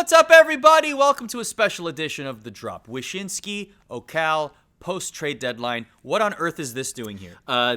What's up, everybody? Welcome to a special edition of The Drop. Wyshynski, Ocal, post-trade deadline. What on earth is this doing here?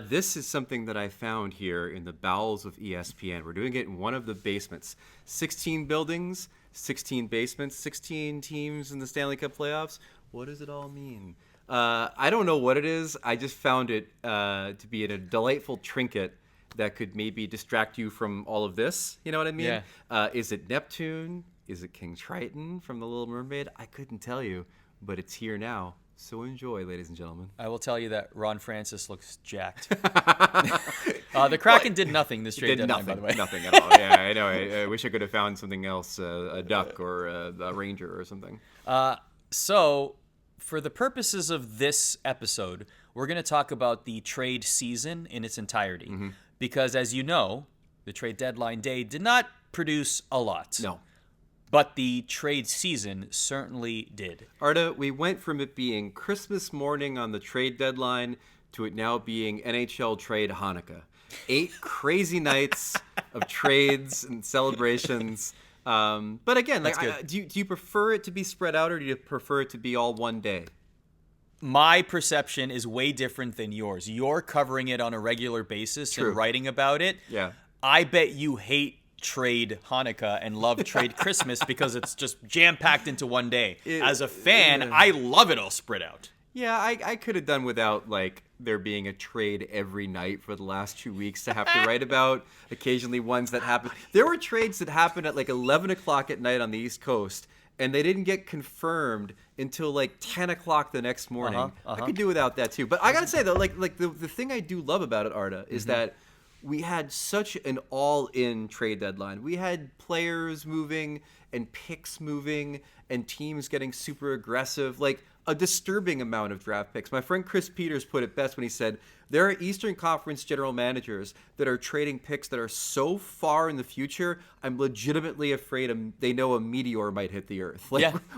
This is something that I found here in the bowels of ESPN. We're doing it in one of the basements. 16 buildings, 16 basements, 16 teams in the Stanley Cup playoffs. What does it all mean? I don't know what it is. I just found it to be a delightful trinket that could maybe distract you from all of this. You know what I mean? Yeah. Is it Neptune? Is it King Triton from The Little Mermaid? I couldn't tell you, but it's here now. So enjoy, ladies and gentlemen. I will tell you that Ron Francis looks jacked. The Kraken did nothing this trade deadline, by the way. Nothing at all. Yeah, I know. I wish I could have found something else, a duck or a ranger or something. So, for the purposes of this episode, we're going to talk about the trade season in its entirety. Mm-hmm. Because, as you know, the trade deadline day did not produce a lot. No. But the trade season certainly did. Arda, we went from it being Christmas morning on the trade deadline to it now being NHL trade Hanukkah. 8 crazy nights of trades and celebrations. But again, do you prefer it to be spread out, or do you prefer it to be all one day? My perception is way different than yours. You're covering it on a regular basis and writing about it. Yeah. I bet you hate trade Hanukkah and love trade Christmas because it's just jam-packed into one day. As a fan, I love it all spread out. Yeah, I could have done without, there being a trade every night for the last 2 weeks to have to write about. Occasionally ones that happen. There were trades that happened at 11 o'clock at night on the East Coast, and they didn't get confirmed until 10 o'clock the next morning. I could do without that too. But I gotta say though, the thing I do love about it, Arda, is that we had such an all-in trade deadline. We had players moving and picks moving and teams getting super aggressive, a disturbing amount of draft picks. My friend Chris Peters put it best when he said, there are Eastern Conference general managers that are trading picks that are so far in the future, I'm legitimately afraid they know a meteor might hit the earth.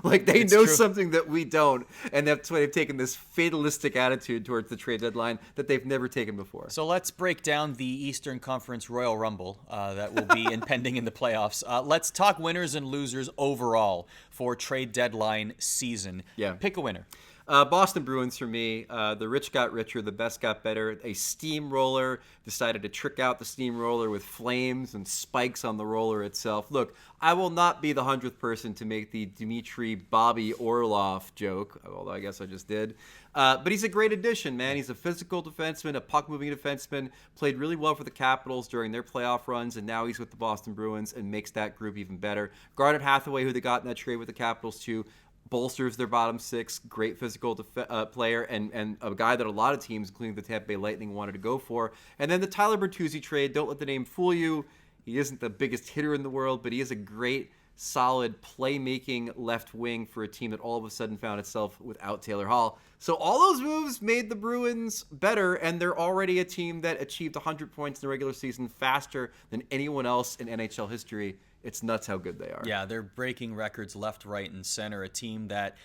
They know something that we don't. And that's why they've taken this fatalistic attitude towards the trade deadline that they've never taken before. So let's break down the Eastern Conference Royal Rumble that will be impending in the playoffs. Let's talk winners and losers overall for trade deadline season. Yeah. Pick a winner. Boston Bruins for me. The rich got richer, the best got better. A steamroller decided to trick out the steamroller with flames and spikes on the roller itself. Look, I will not be the 100th person to make the Dmitry Bobby Orlov joke, although I guess I just did. But he's a great addition, man. He's a physical defenseman, a puck-moving defenseman, played really well for the Capitals during their playoff runs, and now he's with the Boston Bruins and makes that group even better. Garnet Hathaway, who they got in that trade with the Capitals too, bolsters their bottom six, great physical player, and a guy that a lot of teams, including the Tampa Bay Lightning, wanted to go for. And then the Tyler Bertuzzi trade, don't let the name fool you. He isn't the biggest hitter in the world, but he is a great, solid, playmaking left wing for a team that all of a sudden found itself without Taylor Hall. So all those moves made the Bruins better, and they're already a team that achieved 100 points in the regular season faster than anyone else in NHL history. It's nuts how good they are. Yeah, they're breaking records left, right, and center. A team that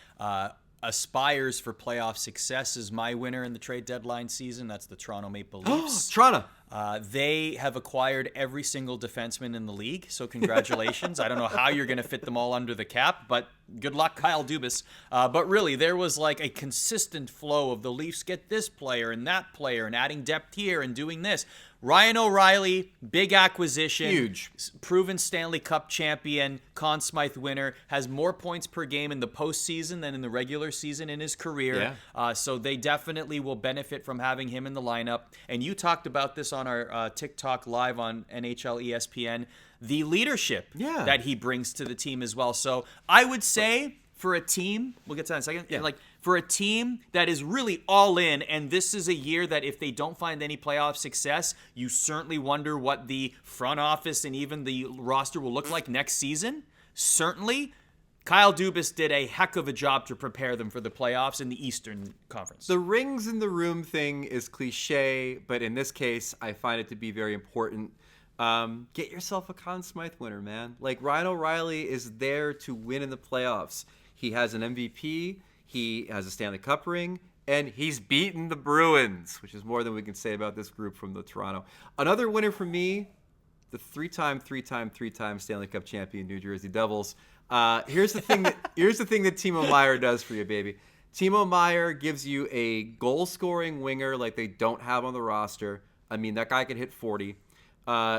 aspires for playoff success is my winner in the trade deadline season. That's the Toronto Maple Leafs. Toronto! They have acquired every single defenseman in the league, so congratulations. I don't know how you're going to fit them all under the cap, but good luck, Kyle Dubas. But really, there was a consistent flow of the Leafs get this player and that player and adding depth here and doing this. Ryan O'Reilly, big acquisition. Huge. Proven Stanley Cup champion, Conn Smythe winner, has more points per game in the postseason than in the regular season in his career. Yeah. So they definitely will benefit from having him in the lineup. And you talked about this on our TikTok live on NHL ESPN, the leadership that he brings to the team as well. So I would say for a team, we'll get to that in a second, for a team that is really all in, and this is a year that if they don't find any playoff success, you certainly wonder what the front office and even the roster will look like next season. Certainly, Kyle Dubas did a heck of a job to prepare them for the playoffs in the Eastern Conference. The rings in the room thing is cliche, but in this case, I find it to be very important. Get yourself a Conn Smythe winner, man. Ryan O'Reilly is there to win in the playoffs. He has an MVP, he has a Stanley Cup ring, and he's beaten the Bruins, which is more than we can say about this group from the Toronto. Another winner for me, the three-time Stanley Cup champion New Jersey Devils. Here's the thing that Timo Meier does for you, baby. Timo Meier gives you a goal-scoring winger like they don't have on the roster. I mean, that guy can hit 40.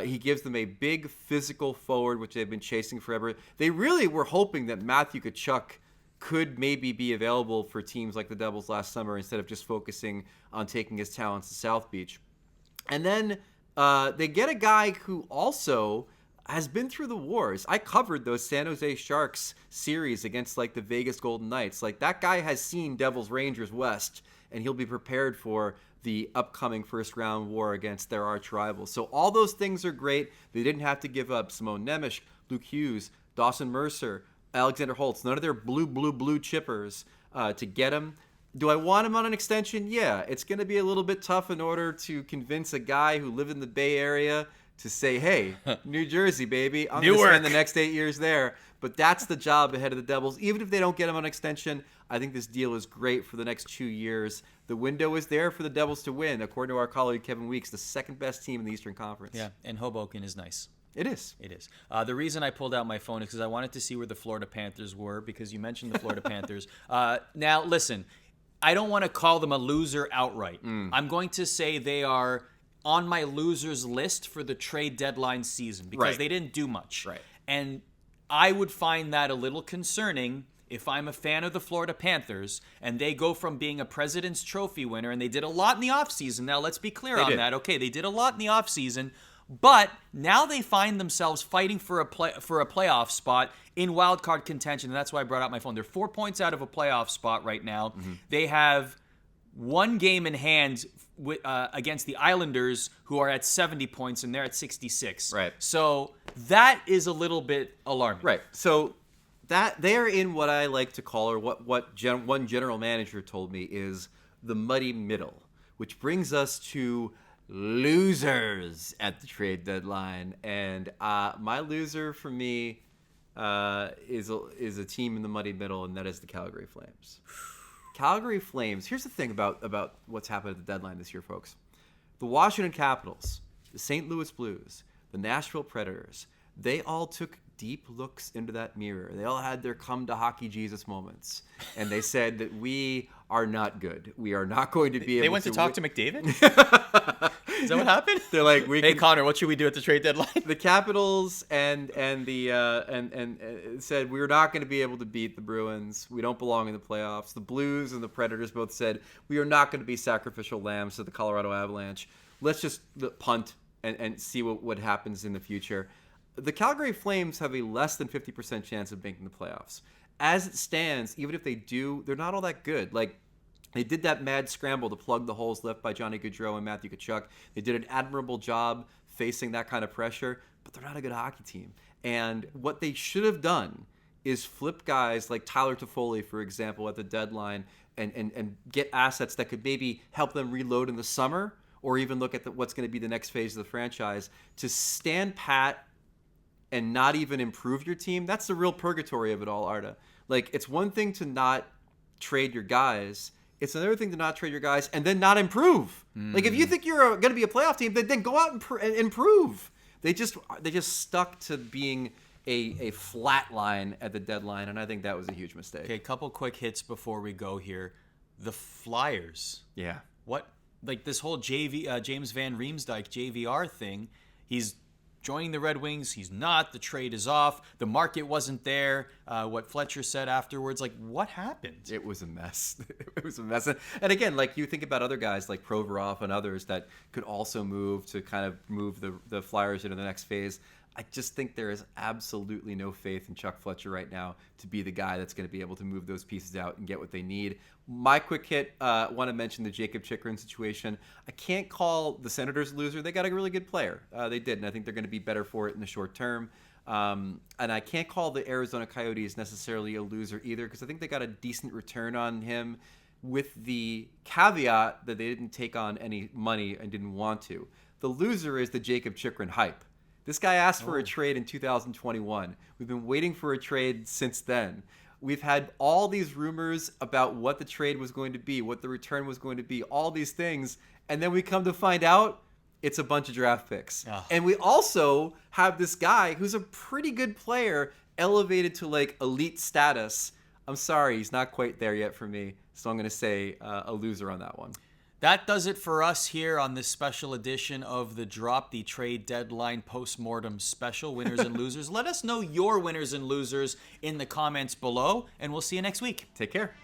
He gives them a big physical forward, which they've been chasing forever. They really were hoping that Matthew Tkachuk could maybe be available for teams like the Devils last summer instead of just focusing on taking his talents to South Beach. And then they get a guy who also has been through the wars. I covered those San Jose Sharks series against like the Vegas Golden Knights. Like that guy has seen Devils Rangers West, and he'll be prepared for the upcoming first round war against their arch rivals. So all those things are great. They didn't have to give up Simone Nemec, Luke Hughes, Dawson Mercer, Alexander Holtz, none of their blue chippers to get him. Do I want him on an extension? Yeah, it's going to be a little bit tough in order to convince a guy who lived in the Bay Area to say, hey, New Jersey, baby, I'm going to spend the next 8 years there. But that's the job ahead of the Devils. Even if they don't get him on an extension, I think this deal is great for the next 2 years. The window is there for the Devils to win, according to our colleague Kevin Weeks, the second best team in the Eastern Conference. Yeah, and Hoboken is nice. It is. It is. The reason I pulled out my phone is because I wanted to see where the Florida Panthers were, because you mentioned the Florida Panthers. Now, listen, I don't want to call them a loser outright. I'm going to say they are on my losers list for the trade deadline season because they didn't do much. Right. And I would find that a little concerning if I'm a fan of the Florida Panthers and they go from being a President's Trophy winner, and they did a lot in the offseason. Now, let's be clear on that. Okay, they did a lot in the offseason, but now they find themselves fighting for a playoff spot in wild card contention, and that's why I brought out my phone. They're 4 points out of a playoff spot right now. They have one game in hand against the Islanders, who are at 70 points, and they're at 66. Right. So that is a little bit alarming. Right. So that they're in what I like to call, or what one general manager told me, is the muddy middle, which brings us to losers at the trade deadline. And my loser for me is a team in the muddy middle, and that is the Calgary Flames. Calgary Flames. Here's the thing about what's happened at the deadline this year, folks. The Washington Capitals, the St. Louis Blues, the Nashville Predators, they all took deep looks into that mirror. They all had their come to hockey Jesus moments. And they said that we are not good. We are not going to be able to... They went to talk to McDavid? Is that what happened? They're like, hey, Connor, what should we do at the trade deadline? The Capitals and said we're not going to be able to beat the Bruins. We don't belong in the playoffs. The Blues and the Predators both said we are not going to be sacrificial lambs to the Colorado Avalanche. Let's just punt and see what happens in the future. The Calgary Flames have a less than 50% chance of making the playoffs. As it stands, even if they do, they're not all that good. Like, they did that mad scramble to plug the holes left by Johnny Gaudreau and Matthew Tkachuk. They did an admirable job facing that kind of pressure, but they're not a good hockey team. And what they should have done is flip guys like Tyler Toffoli, for example, at the deadline and get assets that could maybe help them reload in the summer, or even look at what's going to be the next phase of the franchise. To stand pat and not even improve your team, that's the real purgatory of it all, Arda. Like, it's one thing to not trade your guys. It's another thing to not trade your guys and then not improve. Like, if you think you're going to be a playoff team, then go out and improve. They just stuck to being a flat line at the deadline, and I think that was a huge mistake. Okay, a couple quick hits before we go here. The Flyers. Yeah. What? Like, this whole James Van Riemsdyk JVR thing, he's joining the Red Wings. He's not. The trade is off. The market wasn't there. What Fletcher said afterwards, like, what happened? It was a mess. It was a mess. And again, like, you think about other guys like Provorov and others that could also move to kind of move the Flyers into the next phase. I just think there is absolutely no faith in Chuck Fletcher right now to be the guy that's going to be able to move those pieces out and get what they need. My quick hit, want to mention the Jacob Chychrun situation. I can't call the Senators a loser. They got a really good player. They did, and I think they're going to be better for it in the short term. And I can't call the Arizona Coyotes necessarily a loser either, because I think they got a decent return on him, with the caveat that they didn't take on any money and didn't want to. The loser is the Jacob Chychrun hype. This guy asked for a trade in 2021. We've been waiting for a trade since then. We've had all these rumors about what the trade was going to be, what the return was going to be, all these things. And then we come to find out it's a bunch of draft picks. And we also have this guy who's a pretty good player elevated to like elite status. I'm sorry, he's not quite there yet for me. So I'm going to say a loser on that one. That does it for us here on this special edition of The Drop, the trade deadline postmortem special, winners and losers. Let us know your winners and losers in the comments below, and we'll see you next week. Take care.